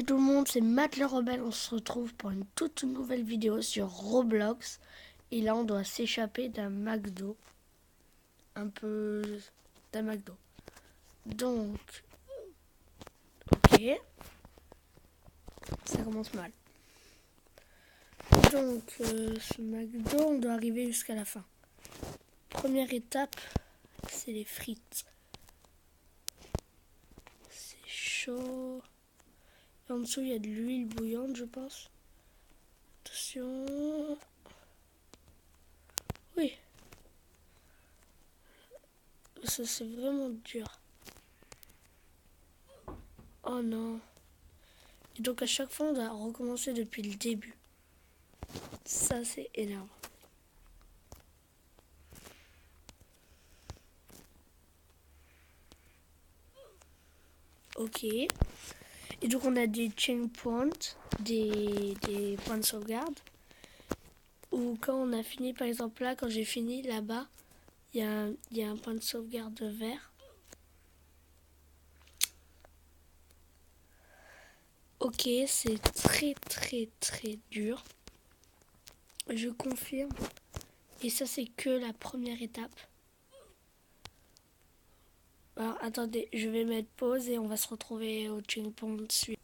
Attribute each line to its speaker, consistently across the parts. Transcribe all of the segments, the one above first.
Speaker 1: tout le monde, c'est Matt le Rebelle. On se retrouve pour une toute nouvelle vidéo sur Roblox. Et là, on doit s'échapper d'un McDo. Un peu d'un McDo. Donc, ok. Ça commence mal. Donc, ce McDo, on doit arriver jusqu'à la fin. Première étape, c'est les frites. C'est chaud. Et en dessous, il y a de l'huile bouillante, je pense. Attention. Oui. Ça, c'est vraiment dur. Oh non. Et donc, à chaque fois, on doit recommencer depuis le début. Ça, c'est énorme. Ok. Et donc, on a des checkpoints, des points de sauvegarde. Ou quand on a fini, par exemple là, quand j'ai fini là-bas, il y a un point de sauvegarde vert. Ok, c'est très très très dur. Je confirme. Et ça, c'est que la première étape. Alors, attendez, je vais mettre pause et on va se retrouver au checkpoint suivant.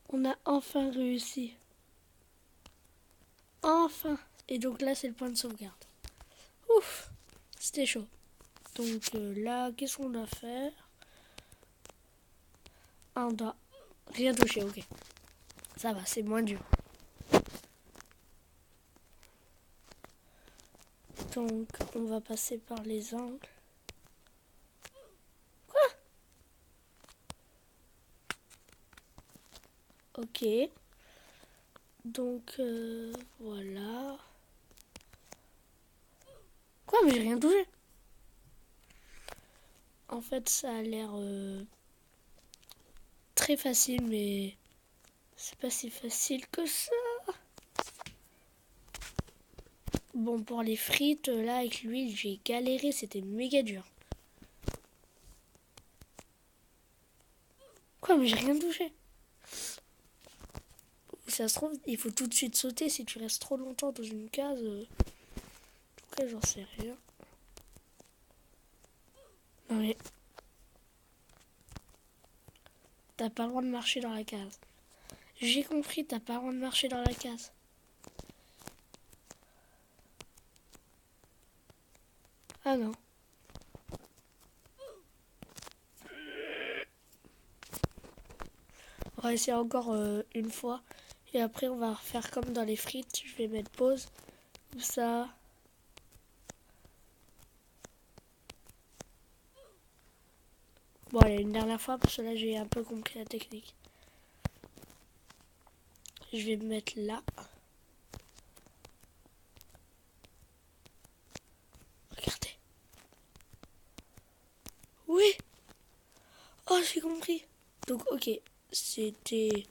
Speaker 1: On a enfin réussi. Enfin. Et donc là, c'est le point de sauvegarde. Ouf, c'était chaud. Donc là, qu'est-ce qu'on doit faire? Ah, on doit rien toucher, ok. Ça va, c'est moins dur. Donc, on va passer par les angles. Quoi? Ok. Donc, voilà. Quoi? Mais j'ai rien touché. En fait, ça a l'air très facile, mais c'est pas si facile que ça. Bon, pour les frites, là, avec l'huile, j'ai galéré. C'était méga dur. Quoi? Mais j'ai rien touché. Ça se trouve, il faut tout de suite sauter si tu restes trop longtemps dans une case. En tout cas, j'en sais rien. Non mais... T'as pas le droit de marcher dans la case. J'ai compris, t'as pas le droit de marcher dans la case. Ah non. On va essayer encore une fois. Et après, on va faire comme dans les frites. Je vais mettre pause. Comme ça. Bon, allez, une dernière fois, parce que là, j'ai un peu compris la technique. Je vais me mettre là. Regardez. Oui. Oh, j'ai compris. Donc, ok. C'était...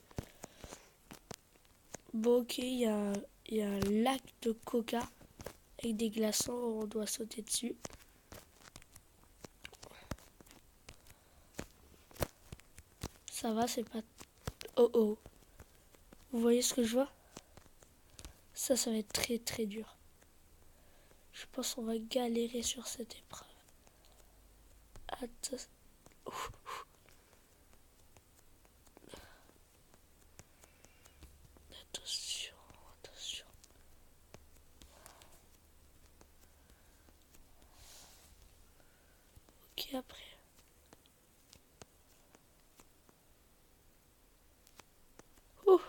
Speaker 1: Bon, ok, il y a un lac de coca avec des glaçons. On doit sauter dessus. Ça va, c'est pas... Oh oh. Vous voyez ce que je vois? Ça va être très très dur. Je pense qu'on va galérer sur cette épreuve. Attention. Attention, attention. Ok, après. Ouh.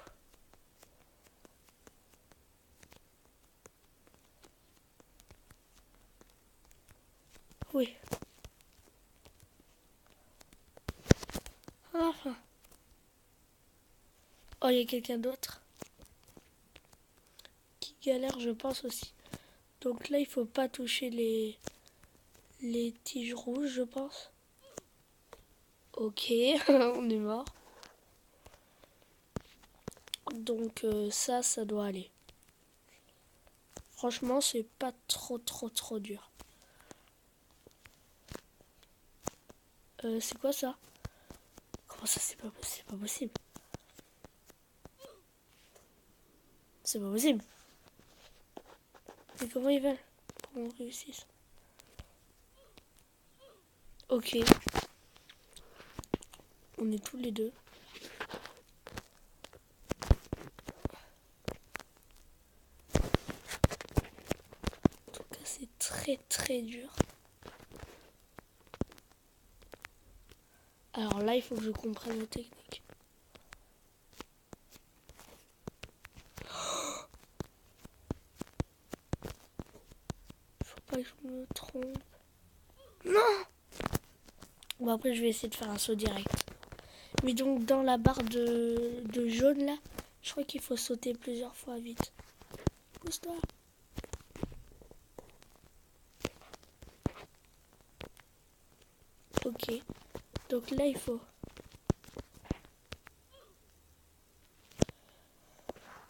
Speaker 1: Oui. Enfin. Oh, il y a quelqu'un d'autre qui galère, je pense aussi. Donc là, il faut pas toucher les tiges rouges, je pense. Ok, on est mort. Donc ça doit aller. Franchement, c'est pas trop dur. C'est quoi ça? Comment ça, c'est pas possible? C'est pas possible. Mais comment ils veulent qu'on réussisse? Ok. On est tous les deux. En tout cas, c'est très très dur. Alors là, il faut que je comprenne la technique. Faut pas que je me trompe. Non! Bon, après, je vais essayer de faire un saut direct. Mais donc, dans la barre de jaune, là, je crois qu'il faut sauter plusieurs fois vite. Pousse-toi. Ok. Donc là, il faut...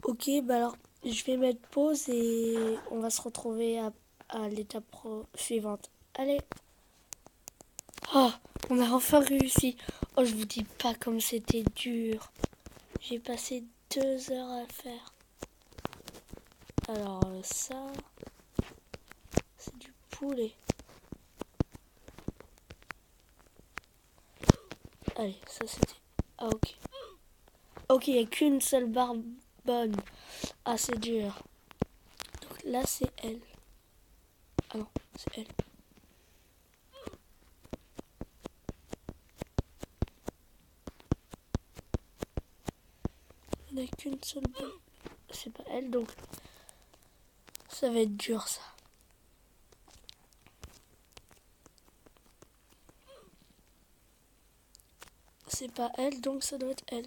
Speaker 1: Ok, bah alors, je vais mettre pause et on va se retrouver à l'étape suivante. Allez. Oh, on a enfin réussi. Oh, je vous dis pas comme c'était dur. J'ai passé 2 heures à le faire. Alors ça, c'est du poulet. Allez, ça c'était... Ah ok. Ok, il n'y a qu'une seule barre bonne. Ah, c'est dur. Donc là, c'est elle. Ah non, c'est elle. Il n'y en a qu'une seule bonne. C'est pas elle, donc ça va être dur, ça. C'est pas elle, donc ça doit être elle.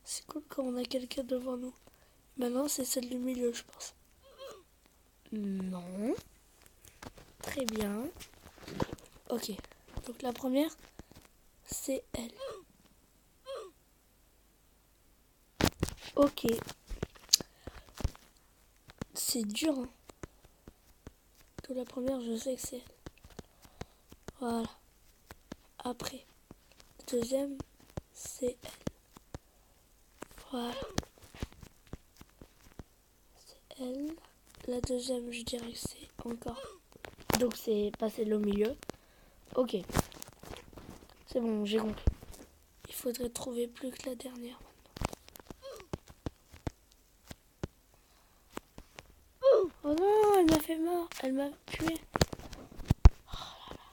Speaker 1: C'est cool quand on a quelqu'un devant nous. Maintenant, c'est celle du milieu, je pense. Non. Très bien. Ok. Donc la première, c'est elle. Ok. C'est dur, hein. Donc la première, je sais que c'est elle. Voilà. Après, la deuxième, c'est elle. Voilà. C'est elle. La deuxième, je dirais que c'est encore. Donc c'est pas celle au milieu. Ok. C'est bon, j'ai compris. Il faudrait trouver plus que la dernière. Oh non, elle m'a fait mort. Elle m'a tué. Oh là là.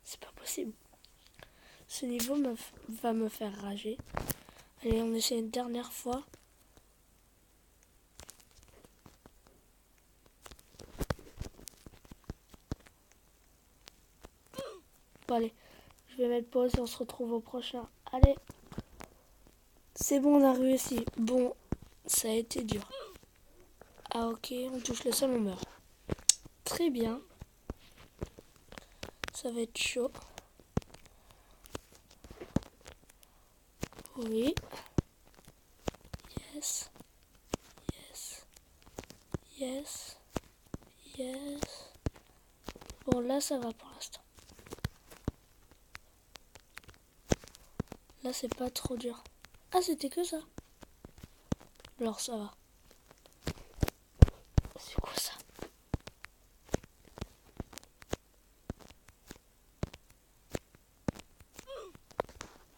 Speaker 1: C'est pas possible. Ce niveau va me faire rager. Allez, on essaie une dernière fois. Bon, allez. Je vais mettre pause et on se retrouve au prochain. Allez. C'est bon, on a réussi. Bon, ça a été dur. Ah ok, on touche le sol, on meurt. Très bien. Ça va être chaud. Oui. Yes. Yes. Yes. Yes. Bon, là, ça va pour l'instant. Là, c'est pas trop dur. Ah, c'était que ça. Alors, ça va. C'est quoi ça?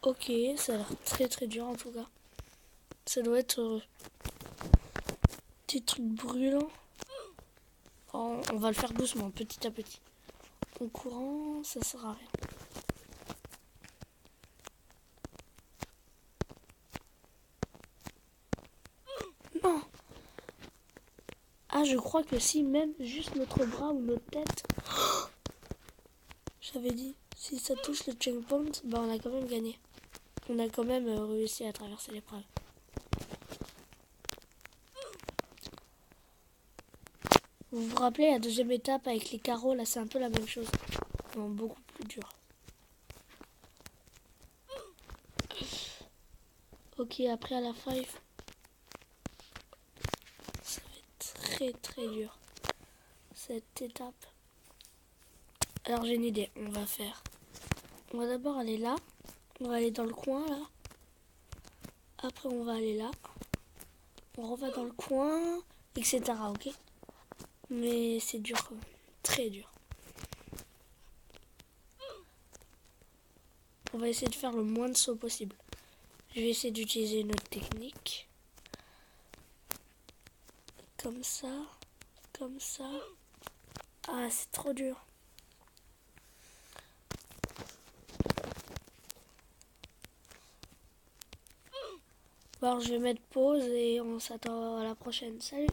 Speaker 1: Ok, ça a l'air très très dur en tout cas. Ça doit être petit truc brûlant. Oh, on va le faire doucement, petit à petit. En courant, ça sert à rien. Non. Ah, je crois que si même juste notre bras ou notre tête... J'avais dit, si ça touche le checkpoint, bah on a quand même gagné. On a quand même réussi à traverser l'épreuve. Vous vous rappelez la deuxième étape avec les carreaux, là c'est un peu la même chose. Non, beaucoup plus dur. Ok, après à la 5, ça va être très très dur. Cette étape. Alors j'ai une idée, on va d'abord aller là, on va aller dans le coin là, après on va aller là, on reva dans le coin, etc. Ok? Mais c'est dur quand même, très dur. On va essayer de faire le moins de sauts possible. Je vais essayer d'utiliser une autre technique. Comme ça, comme ça. Ah, c'est trop dur. Bon, alors je vais mettre pause et on s'attend à la prochaine. Salut!